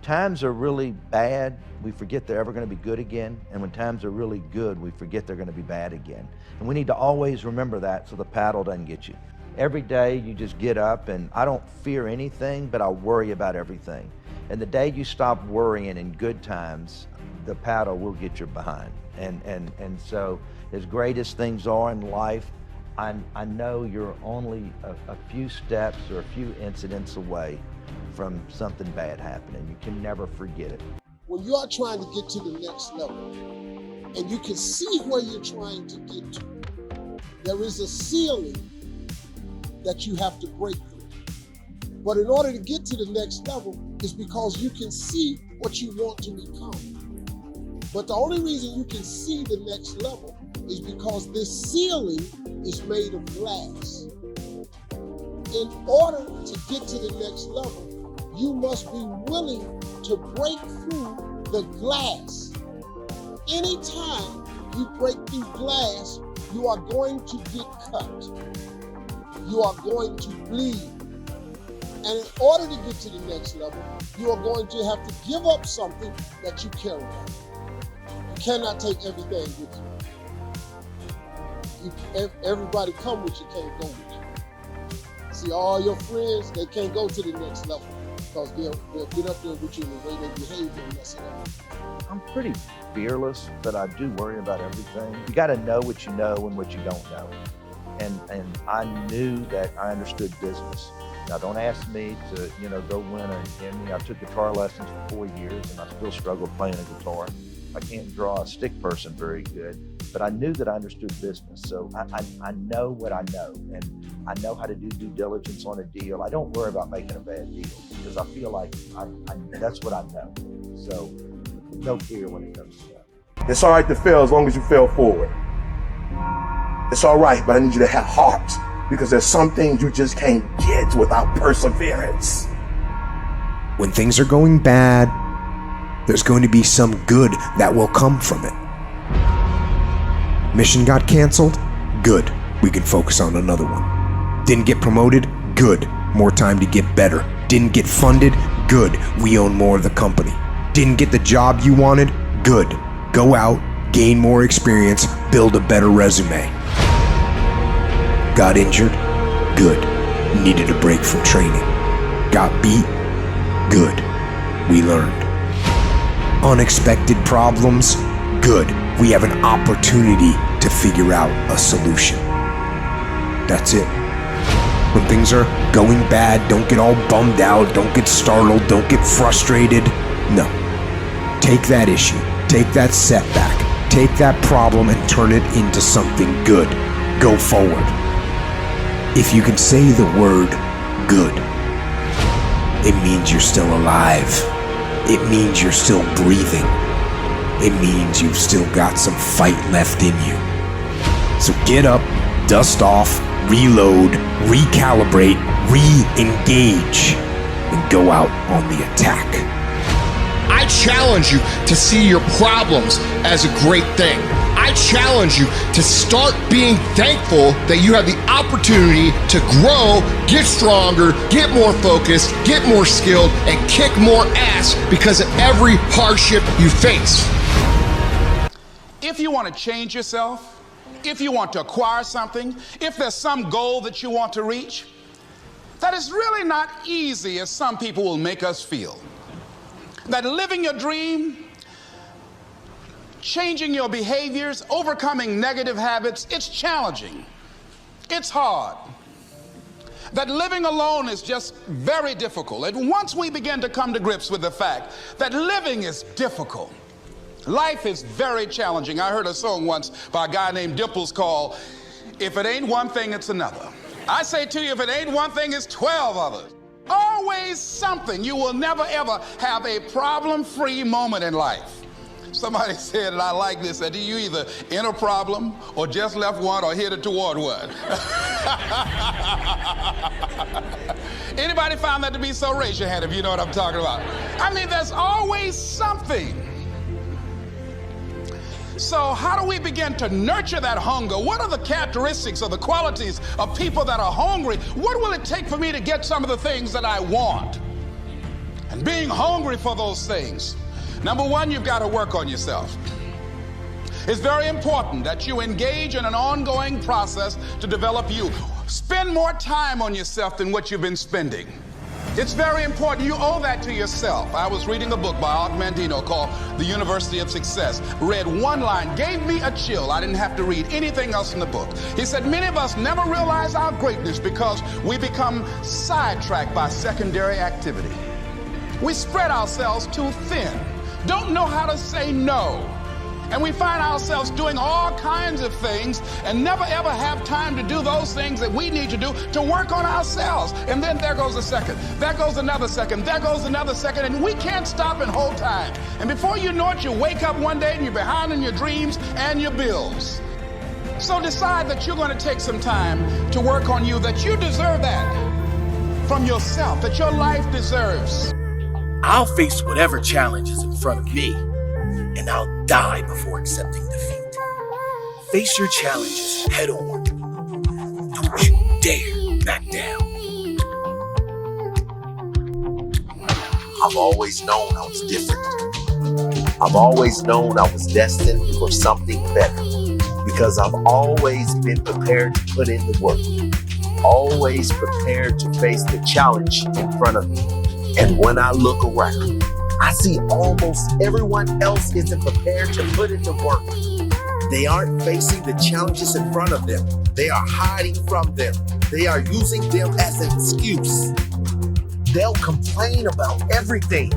times are really bad, we forget they're ever going to be good again. And when times are really good, we forget they're going to be bad again. And we need to always remember that so the paddle doesn't get you. Every day you just get up, and I don't fear anything, but I worry about everything. And the day you stop worrying in good times, the paddle will get you behind. And so as great as things are in life, I know you're only a few steps or a few incidents away from something bad happening. You can never forget it. When you are trying to get to the next level, and you can see where you're trying to get to, there is a ceiling that you have to break through. But in order to get to the next level, it's because you can see what you want to become. But the only reason you can see the next level is because this ceiling is made of glass. In order to get to the next level, you must be willing to break through the glass. Anytime you break through glass, you are going to get cut. You are going to bleed. And in order to get to the next level, you are going to have to give up something that you care about. You cannot take everything with you. Everybody come with you, can't go with you. See, all your friends, they can't go to the next level because they'll get up there with you and the way they behave, they'll mess it up. I'm pretty fearless, but I do worry about everything. You got to know what you know and what you don't know. And I knew that I understood business. Now, don't ask me to, go win an Emmy. I took guitar lessons for 4 years, and I still struggle playing a guitar. I can't draw a stick person very good, but I knew that I understood business. So I know what I know, and I know how to do due diligence on a deal. I don't worry about making a bad deal because I feel like that's what I know. So no fear when it comes to that. It's all right to fail as long as you fail forward. It's all right, but I need you to have heart because there's some things you just can't get without perseverance. When things are going bad, there's going to be some good that will come from it. Mission got canceled? Good. We can focus on another one. Didn't get promoted? Good. More time to get better. Didn't get funded? Good. We own more of the company. Didn't get the job you wanted? Good. Go out, gain more experience, build a better resume. Got injured? Good. Needed a break from training. Got beat? Good. We learned. Unexpected problems? Good. We have an opportunity to figure out a solution. That's it. When things are going bad, don't get all bummed out, don't get startled, don't get frustrated. No. Take that issue, take that setback, take that problem and turn it into something good. Go forward. If you can say the word good, it means you're still alive. It means you're still breathing. It means you've still got some fight left in you. So get up, dust off, reload, recalibrate, re-engage, and go out on the attack. I challenge you to see your problems as a great thing. I challenge you to start being thankful that you have the opportunity to grow, get stronger, get more focused, get more skilled, and kick more ass because of every hardship you face. If you want to change yourself, if you want to acquire something, if there's some goal that you want to reach, that is really not easy as some people will make us feel. That living your dream, changing your behaviors, overcoming negative habits, it's challenging. It's hard. That living alone is just very difficult. And once we begin to come to grips with the fact that living is difficult, life is very challenging. I heard a song once by a guy named Dimples called, "If it ain't one thing, it's another." I say to you, if it ain't one thing, it's 12 others. Always something. You will never ever have a problem-free moment in life. Somebody said, and I like this, that you either in a problem or just left one or headed toward one. Anybody found that to be so? Raise your hand if you know what I'm talking about. I mean, there's always something. So how do we begin to nurture that hunger? What are the characteristics or the qualities of people that are hungry? What will it take for me to get some of the things that I want? and being hungry for those things. Number one, you've got to work on yourself. It's very important that you engage in an ongoing process to develop you. Spend more time on yourself than what you've been spending. It's very important. You owe that to yourself. I was reading a book by Og Mandino called The University of Success. Read one line, gave me a chill. I didn't have to read anything else in the book. He said, many of us never realize our greatness because we become sidetracked by secondary activity. We spread ourselves too thin, don't know how to say no. And we find ourselves doing all kinds of things and never ever have time to do those things that we need to do to work on ourselves. And then there goes a second, there goes another second, there goes another second, and we can't stop and hold time. And before you know it, you wake up one day and you're behind on your dreams and your bills. So decide that you're going to take some time to work on you, that you deserve that from yourself, that your life deserves. I'll face whatever challenge is in front of me, and I'll die before accepting defeat. Face your challenges head on. Don't you dare back down. I've always known I was different. I've always known I was destined for something better because I've always been prepared to put in the work, always prepared to face the challenge in front of me. And when I look around, I see almost everyone else isn't prepared to put in the work. They aren't facing the challenges in front of them. They are hiding from them. They are using them as an excuse. They'll complain about everything,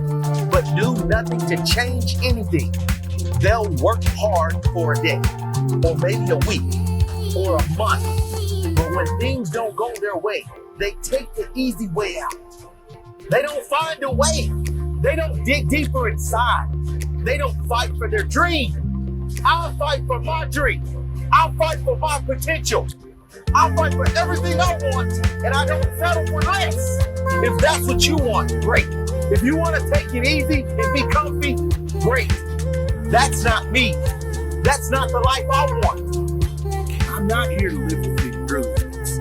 but do nothing to change anything. They'll work hard for a day, or maybe a week, or a month. But when things don't go their way, they take the easy way out. They don't find a way. They don't dig deeper inside. They don't fight for their dream. I'll fight for my dream. I'll fight for my potential. I'll fight for everything I want, and I don't settle for less. If that's what you want, great. If you want to take it easy and be comfy, great. That's not me. That's not the life I want. I'm not here to live within your limits.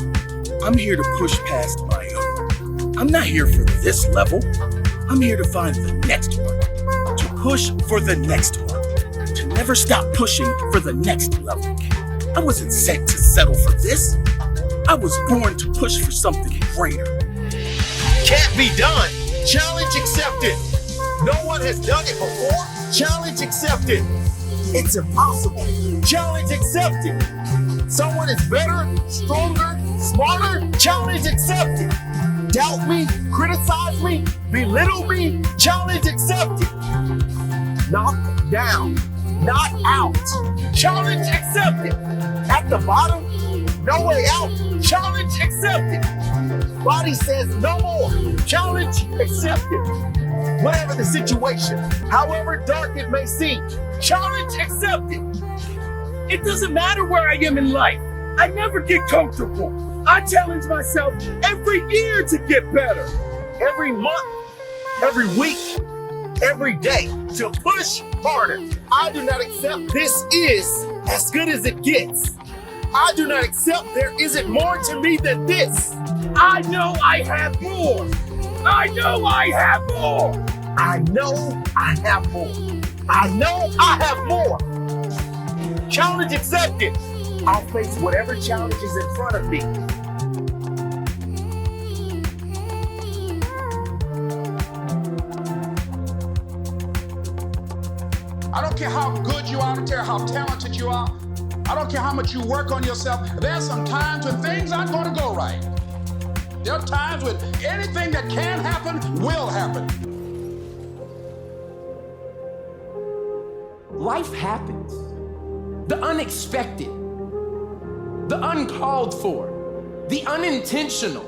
I'm here to push past my own. I'm not here for this level. I'm here to find the next one, to push for the next one, to never stop pushing for the next level. I wasn't sent to settle for this. I was born to push for something greater. Can't be done. Challenge accepted. No one has done it before. Challenge accepted. It's impossible. Challenge accepted. Someone is better, stronger, smarter. Challenge accepted. Doubt me, criticize me, belittle me. Challenge accepted. Knock down, not out. Challenge accepted. At the bottom, no way out. Challenge accepted. Body says no more. Challenge accepted. Whatever the situation, however dark it may seem, challenge accepted. It doesn't matter where I am in life. I never get comfortable. I challenge myself every year to get better. Every month, every week, every day, to push harder. I do not accept this is as good as it gets. I do not accept there isn't more to me than this. I know I have more. I know I have more. I know I have more. I know I have more. Challenge accepted. I'll face whatever challenge is in front of me. I don't care how good you are, I don't care how talented you are, I don't care how much you work on yourself. There's some times when things aren't going to go right. There are times when anything that can happen will happen. Life happens. The unexpected, the uncalled for, the unintentional.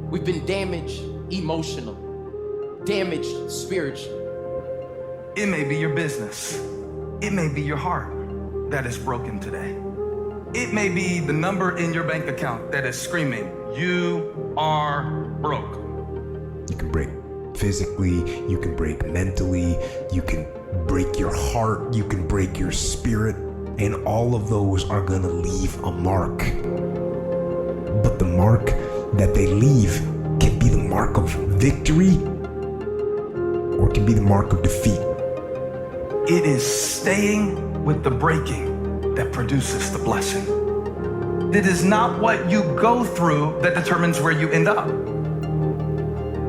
We've been damaged emotionally, damaged spiritually. It may be your business. It may be your heart that is broken today. It may be the number in your bank account that is screaming, "You are broke." You can break physically, you can break mentally, you can break your heart, you can break your spirit, and all of those are gonna leave a mark. But the mark that they leave can be the mark of victory or it can be the mark of defeat. It is staying with the breaking that produces the blessing. It is not what you go through that determines where you end up.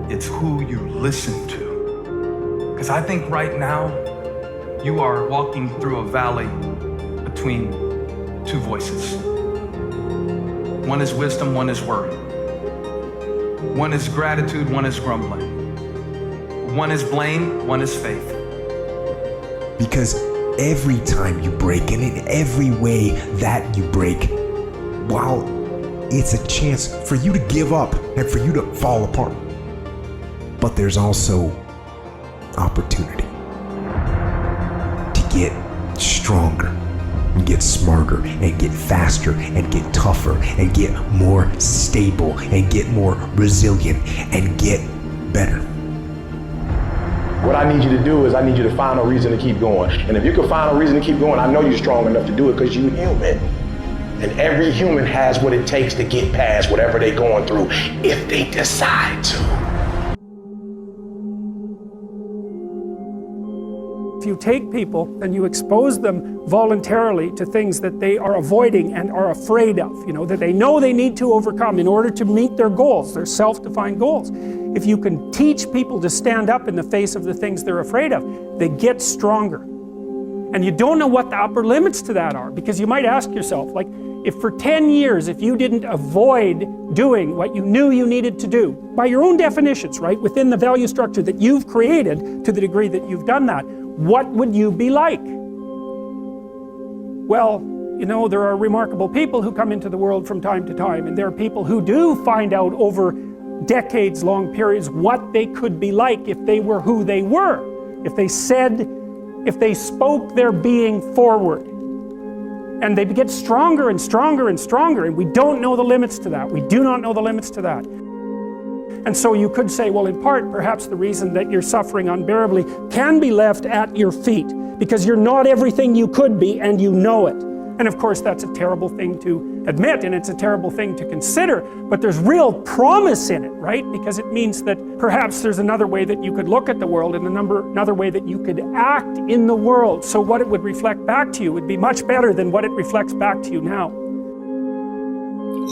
It's who you listen to. Because I think right now, you are walking through a valley between two voices. One is wisdom, one is worry. One is gratitude, one is grumbling. One is blame, one is faith. Because every time you break, and in every way that you break, while it's a chance for you to give up and for you to fall apart, but there's also opportunity to get stronger and get smarter and get faster and get tougher and get more stable and get more resilient and get better. What I need you to do is I need you to find a reason to keep going. And if you can find a reason to keep going, I know you're strong enough to do it because you're human. And every human has what it takes to get past whatever they're going through if they decide to. If you take people and you expose them voluntarily to things that they are avoiding and are afraid of, that they know they need to overcome in order to meet their goals, their self-defined goals. If you can teach people to stand up in the face of the things they're afraid of, they get stronger. And you don't know what the upper limits to that are, because you might ask yourself, like, if for 10 years, if you didn't avoid doing what you knew you needed to do, by your own definitions, right, within the value structure that you've created to the degree that you've done that, what would you be like? Well, there are remarkable people who come into the world from time to time, and there are people who do find out over decades-long periods what they could be like if they were who they were, if they spoke their being forward. And they get stronger and stronger and stronger, and we don't know the limits to that. We do not know the limits to that. And so you could say, well, in part, perhaps the reason that you're suffering unbearably can be left at your feet, because you're not everything you could be, and you know it. And of course, that's a terrible thing to admit, and it's a terrible thing to consider, but there's real promise in it, right? Because it means that perhaps there's another way that you could look at the world and another way that you could act in the world. So what it would reflect back to you would be much better than what it reflects back to you now.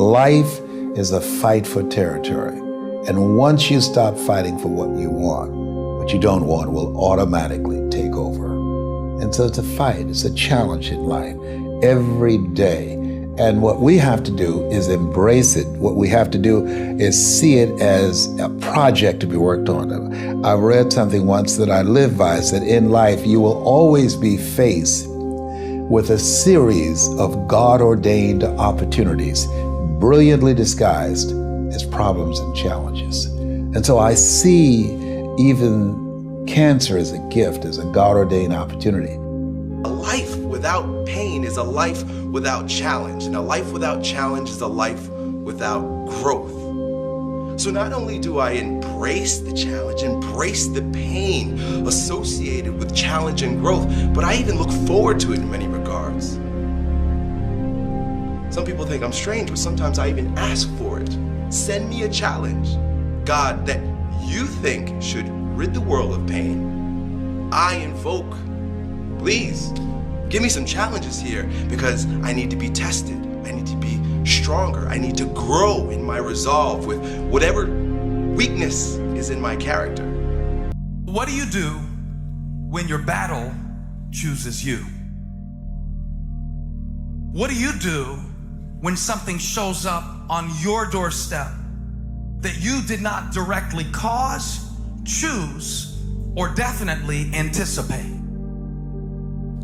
Life is a fight for territory. And once you stop fighting for what you want, what you don't want will automatically take over. And so it's a fight, it's a challenge in life every day. And what we have to do is embrace it. What we have to do is see it as a project to be worked on. I read something once that I live by. It said, in life, you will always be faced with a series of God-ordained opportunities, brilliantly disguised as problems and challenges. And so I see even cancer as a gift, as a God-ordained opportunity. A life without pain is a life without challenge, and a life without challenge is a life without growth. So not only do I embrace the challenge, embrace the pain associated with challenge and growth, but I even look forward to it in many regards. Some people think I'm strange, but sometimes I even ask for it. Send me a challenge, God, that you think should rid the world of pain. I invoke, please, give me some challenges here, because I need to be tested. I need to be stronger. I need to grow in my resolve with whatever weakness is in my character. What do you do when your battle chooses you? What do you do when something shows up on your doorstep that you did not directly cause, choose, or definitely anticipate?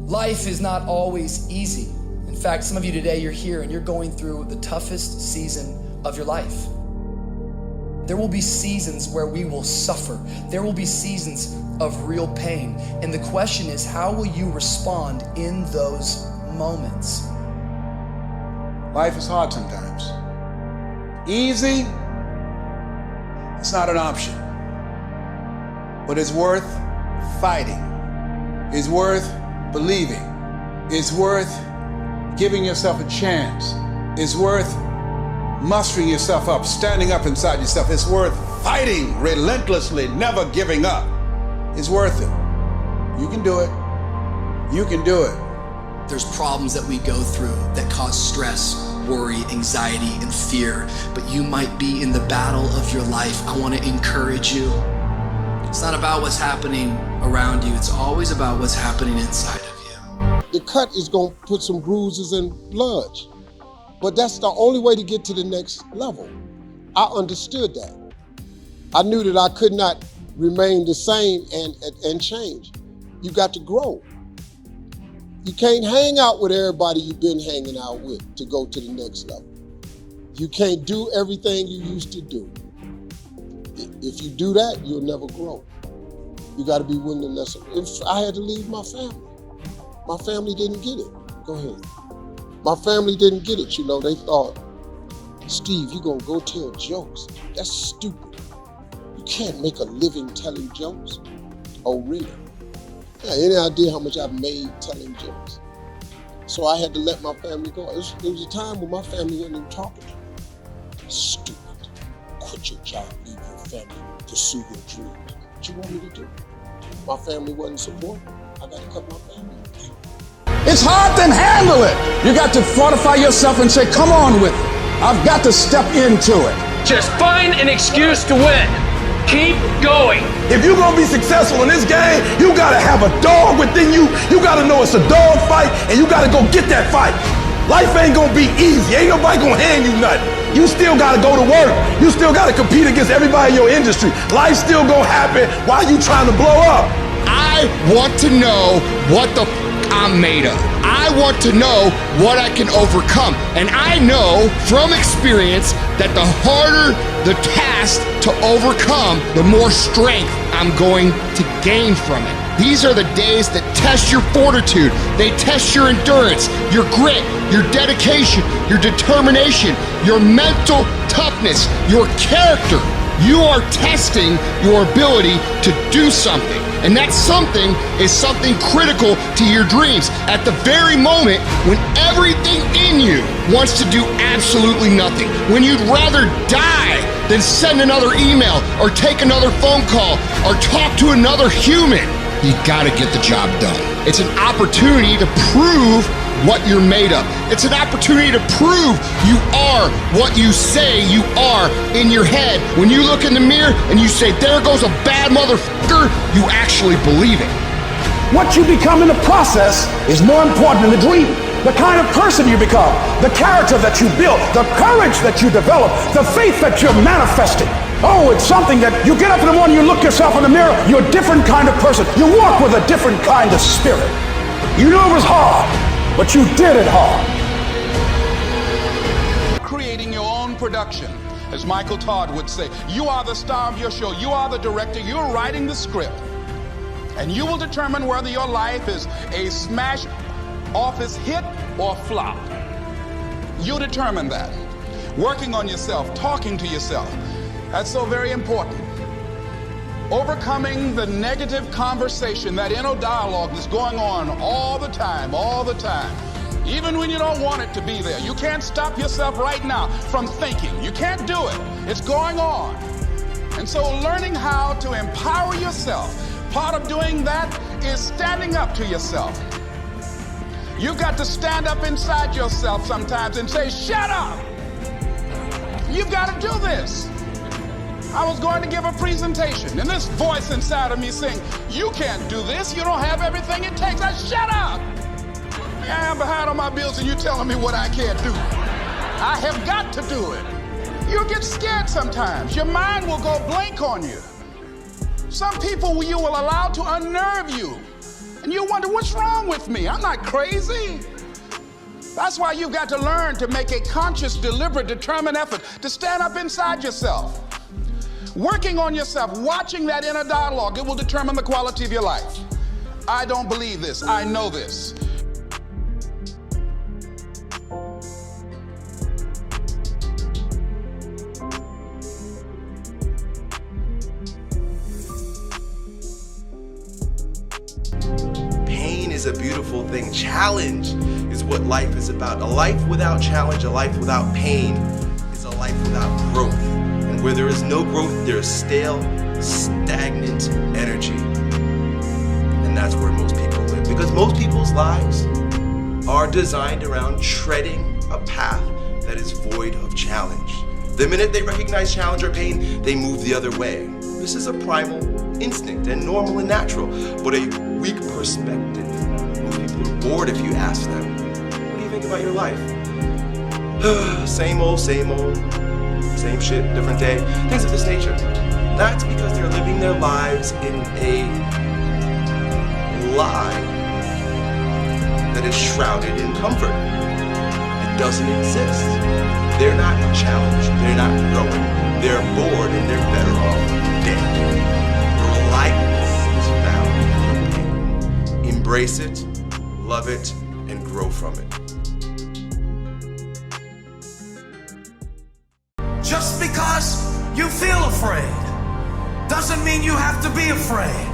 Life is not always easy. In fact, some of you today, you're here and you're going through the toughest season of your life. There will be seasons where we will suffer. There will be seasons of real pain. And the question is, how will you respond in those moments? Life is hard sometimes. Easy, it's not an option. But it's worth fighting. It's worth believing. It's worth giving yourself a chance. It's worth mustering yourself up, standing up inside yourself. It's worth fighting relentlessly, never giving up. It's worth it. You can do it. You can do it. There's problems that we go through that cause stress, worry, anxiety, and fear, but you might be in the battle of your life. I want to encourage you. It's not about what's happening around you. It's always about what's happening inside of you. The cut is going to put some bruises and blood, but that's the only way to get to the next level. I understood that. I knew that I could not remain the same and change. You got to grow. You can't hang out with everybody you've been hanging out with to go to the next level. You can't do everything you used to do. If you do that, you'll never grow. You got to be willing to listen. If I had to leave my family didn't get it. Go ahead. My family didn't get it, you know. They thought, Steve, you're going to go tell jokes. That's stupid. You can't make a living telling jokes. Oh, really? Yeah, any idea how much I've made telling jokes? So I had to let my family go. There was a time when my family wasn't even talking to me. Stupid. Quit your job, leave your family, pursue your dreams. What you want me to do? My family wasn't supporting. I got to cut my family. It's hard to handle it. You got to fortify yourself and say, come on with it. I've got to step into it. Just find an excuse to win. Keep going. If you're gonna be successful in this game, you gotta have a dog within you. You gotta know it's a dog fight, and you gotta go get that fight. Life ain't gonna be easy. Ain't nobody gonna hand you nothing. You still gotta go to work. You still gotta compete against everybody in your industry. Life's still gonna happen while you trying to blow up. I want to know what the I'm made of. I want to know what I can overcome. And I know from experience that the harder the task to overcome, the more strength I'm going to gain from it. These are the days that test your fortitude. They test your endurance, your grit, your dedication, your determination, your mental toughness, your character. You are testing your ability to do something. And that something is something critical to your dreams at the very moment when everything in you wants to do absolutely nothing. When you'd rather die than send another email or take another phone call or talk to another human. You gotta get the job done. It's an opportunity to prove what you're made of. It's an opportunity to prove you are what you say you are in your head. When you look in the mirror and you say, there goes a bad motherfucker, you actually believe it. What you become in the process is more important than the dream. The kind of person you become, the character that you build, the courage that you develop, the faith that you're manifesting. Oh, it's something that you get up in the morning, you look yourself in the mirror, you're a different kind of person. You walk with a different kind of spirit. You know it was hard, but you did it hard. Creating your own production, as Michael Todd would say. You are the star of your show. You are the director. You're writing the script. And you will determine whether your life is a smash office hit or flop. You determine that. Working on yourself, talking to yourself. That's so very important. Overcoming the negative conversation, that inner dialogue that's going on all the time, even when you don't want it to be there. You can't stop yourself right now from thinking. You can't do it. It's going on. And so learning how to empower yourself, part of doing that is standing up to yourself. You've got to stand up inside yourself sometimes and say, shut up. You've got to do this. I was going to give a presentation, and this voice inside of me saying, you can't do this. You don't have everything it takes. I shut up. I'm behind on my bills, and you're telling me what I can't do. I have got to do it. You get scared sometimes. Your mind will go blank on you. Some people you will allow to unnerve you, and you wonder, what's wrong with me? I'm not crazy. That's why you've got to learn to make a conscious, deliberate, determined effort to stand up inside yourself. Working on yourself, watching that inner dialogue, it will determine the quality of your life. I don't believe this. I know this. Pain is a beautiful thing. Challenge is what life is about. A life without challenge, a life without pain is a life without growth. And where there is no growth, there is stale, stagnant energy. that's where most people live. Because most people's lives are designed around treading a path that is void of challenge. The minute they recognize challenge or pain, they move the other way. This is a primal instinct and normal and natural, but a weak perspective. Most people are bored if you ask them, what do you think about your life? Same old, same shit, different day, things of this nature. That's because they're living their lives in a lie that is shrouded in comfort. It doesn't exist. They're not challenged, they're not growing, they're bored and they're better off dead. Lightness is found in pain. Embrace it, love it, and grow from it. Just because you feel afraid doesn't mean you have to be afraid.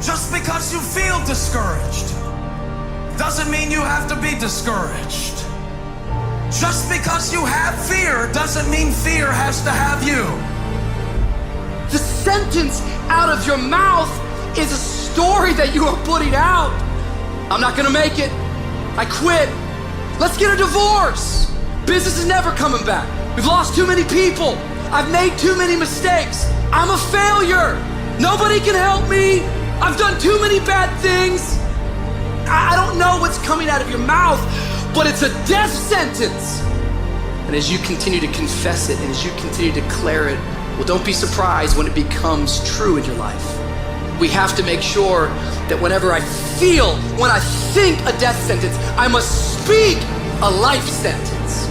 Just because you feel discouraged doesn't mean you have to be discouraged. Just because you have fear doesn't mean fear has to have you. The sentence out of your mouth is a story that you are putting out. I'm not gonna make it. I quit. Let's get a divorce. Business is never coming back. We've lost too many people. I've made too many mistakes. I'm a failure. Nobody can help me. I've done too many bad things. I don't know what's coming out of your mouth, but it's a death sentence. And as you continue to confess it and as you continue to declare it, well, don't be surprised when it becomes true in your life. We have to make sure that whenever I think a death sentence, I must speak a life sentence.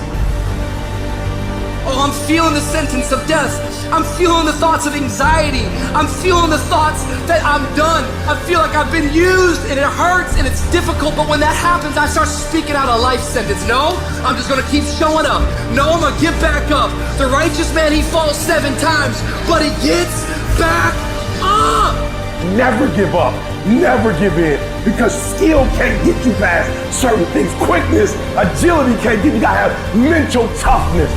Oh, I'm feeling the sentence of death. I'm feeling the thoughts of anxiety. I'm feeling the thoughts that I'm done. I feel like I've been used and it hurts and it's difficult, but when that happens, I start speaking out a life sentence. No, I'm just gonna keep showing up. No, I'm gonna get back up. The righteous man, he falls 7 times, but he gets back up. Never give up, never give in, because skill can't get you past certain things. Quickness, agility can't get you. You gotta have mental toughness.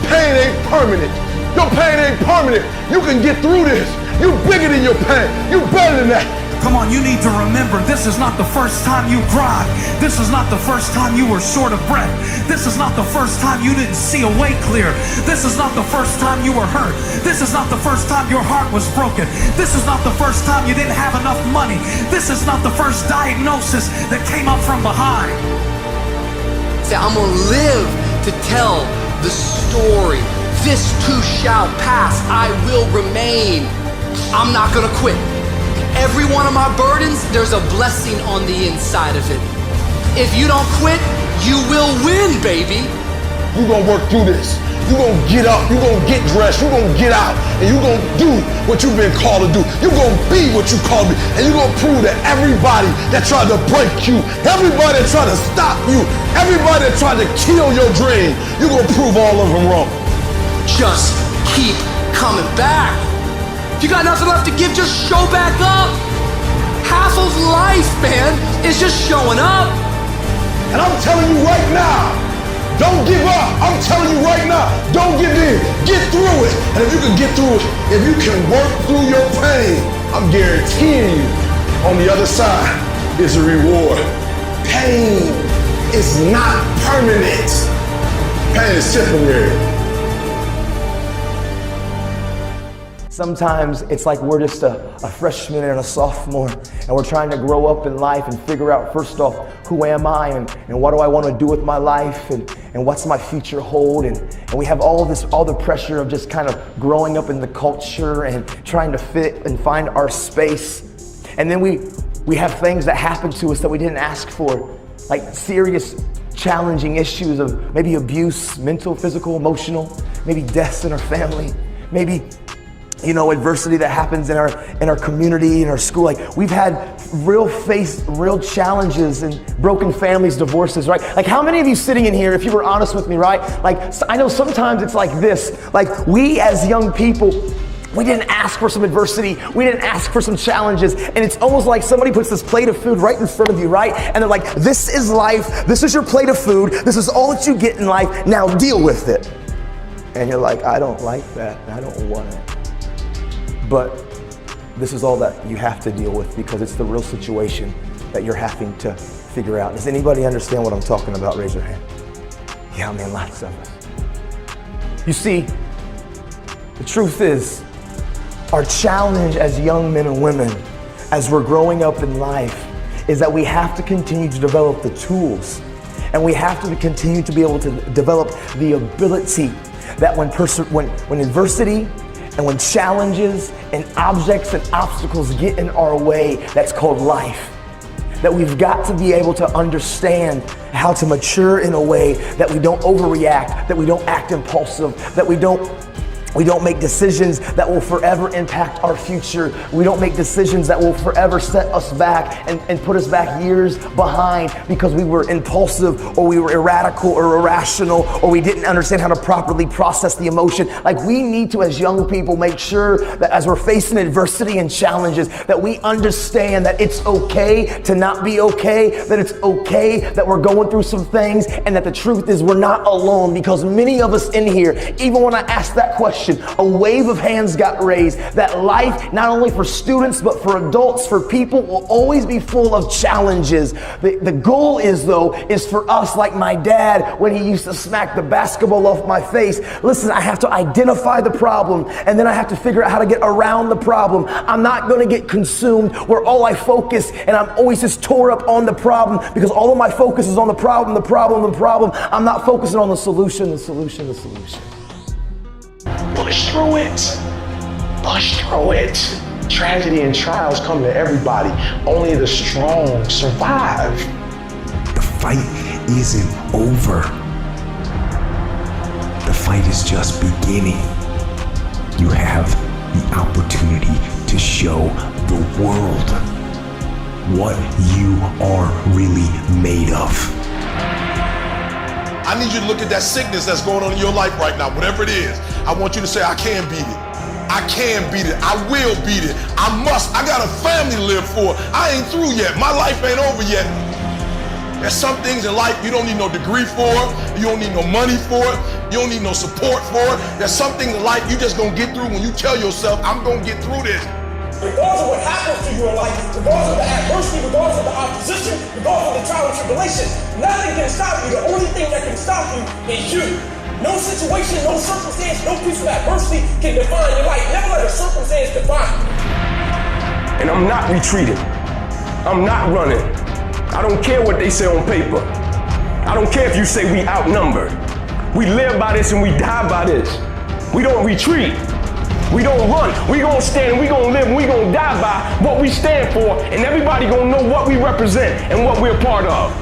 Pain ain't permanent. Your pain ain't permanent. You can get through this. You bigger than your pain. You better than that. Come on, you need to remember, this is not the first time you cried. This is not the first time you were short of breath. This is not the first time you didn't see a way clear. This is not the first time you were hurt. This is not the first time your heart was broken. This is not the first time you didn't have enough money. This is not the first diagnosis that came up from behind. Say, I'm gonna live to tell the story. This too shall pass. I will remain. I'm not gonna quit. Every one of my burdens, there's a blessing on the inside of it. If you don't quit, you will win, baby. You gonna work through this. You gonna get up. You gonna get dressed. You gonna get out. And you gonna do what you've been called to do. You gonna be what you called to be. And you gonna prove that everybody that tried to break you, everybody that tried to stop you, everybody that tried to kill your dream, you gonna prove all of them wrong. Just keep coming back. If you got nothing left to give, just show back up. Half of life, man, is just showing up. And I'm telling you right now, don't give up. I'm telling you right now, don't give in. Get through it. And if you can get through it, if you can work through your pain, I'm guaranteeing you on the other side is a reward. Pain is not permanent. Pain is temporary. Sometimes it's like we're just a freshman and a sophomore and we're trying to grow up in life and figure out, first off, who am I and what do I want to do with my life and what's my future hold, and we have all the pressure of just kind of growing up in the culture and trying to fit and find our space. And then we have things that happen to us that we didn't ask for, like serious challenging issues of maybe abuse, mental, physical, emotional, maybe deaths in our family, maybe adversity that happens in our community, in our school. Like, we've had real challenges and broken families, divorces, right? Like, how many of you sitting in here, if you were honest with me, right? Like, I know sometimes it's like this, like we as young people, we didn't ask for some adversity. We didn't ask for some challenges. And it's almost like somebody puts this plate of food right in front of you, right? And they're like, this is life. This is your plate of food. This is all that you get in life. Now deal with it. And you're like, I don't like that. I don't want it. But this is all that you have to deal with because it's the real situation that you're having to figure out. Does anybody understand what I'm talking about? Raise your hand. Yeah, man, lots of us. You see, the truth is, our challenge as young men and women, as we're growing up in life, is that we have to continue to develop the tools, and we have to continue to be able to develop the ability that when adversity and when challenges and objects and obstacles get in our way, that's called life, that we've got to be able to understand how to mature in a way that we don't overreact, that we don't act impulsive, that we don't make decisions that will forever impact our future. We don't make decisions that will forever set us back and put us back years behind because we were impulsive or we were erratical or irrational or we didn't understand how to properly process the emotion. Like, we need to, as young people, make sure that as we're facing adversity and challenges, that we understand that it's okay to not be okay, that it's okay that we're going through some things, and that the truth is we're not alone, because many of us in here, even when I asked that question, a wave of hands got raised, that life, not only for students, but for adults, for people, will always be full of challenges. The goal is for us, like my dad, when he used to smack the basketball off my face. Listen, I have to identify the problem, and then I have to figure out how to get around the problem. I'm not going to get consumed where all I focus, and I'm always just tore up on the problem, because all of my focus is on the problem. I'm not focusing on the solution. Push through it. Push through it. Tragedy and trials come to everybody. Only the strong survive. The fight isn't over. The fight is just beginning. You have the opportunity to show the world what you are really made of. I need you to look at that sickness that's going on in your life right now, whatever it is. I want you to say, I can beat it. I can beat it. I will beat it. I must. I got a family to live for. I ain't through yet. My life ain't over yet. There's some things in life you don't need no degree for. You don't need no money for it. You don't need no support for it. There's some things in life you just gonna get through when you tell yourself, I'm gonna get through this. Regardless of what happens to you in life, regardless of the adversity, regardless of the opposition, regardless of the trial and tribulation, nothing can stop you. The only thing that can stop you is you. No situation, no circumstance, no piece of adversity can define your life. Never let a circumstance define you. And I'm not retreating. I'm not running. I don't care what they say on paper. I don't care if you say we outnumbered. We live by this and we die by this. We don't retreat. We don't run. We gonna stand, we gonna live, and we gonna die by what we stand for, and everybody gonna know what we represent and what we're a part of.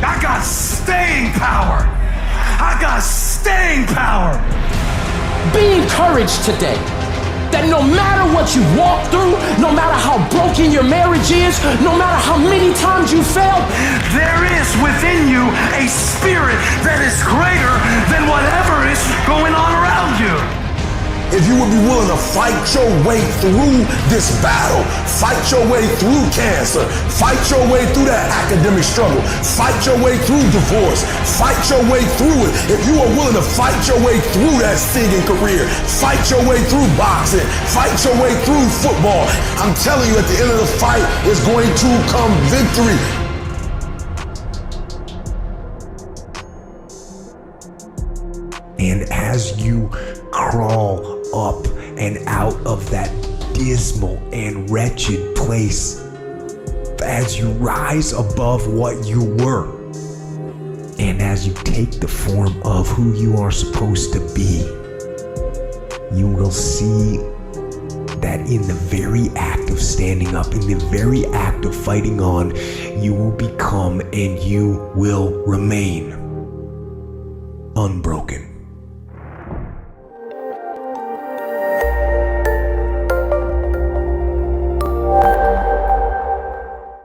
I got staying power. I got staying power. Be encouraged today that no matter what you walk through, no matter how broken your marriage is, no matter how many times you failed, there is within you a spirit that is greater than whatever is going on around you. If you would be willing to fight your way through this battle, fight your way through cancer, fight your way through that academic struggle, fight your way through divorce, fight your way through it. If you are willing to fight your way through that singing career, fight your way through boxing, fight your way through football, I'm telling you, at the end of the fight is going to come victory. And as you crawl up and out of that dismal and wretched place, as you rise above what you were, and as you take the form of who you are supposed to be, you will see that in the very act of standing up, in the very act of fighting on, you will become and you will remain unbroken.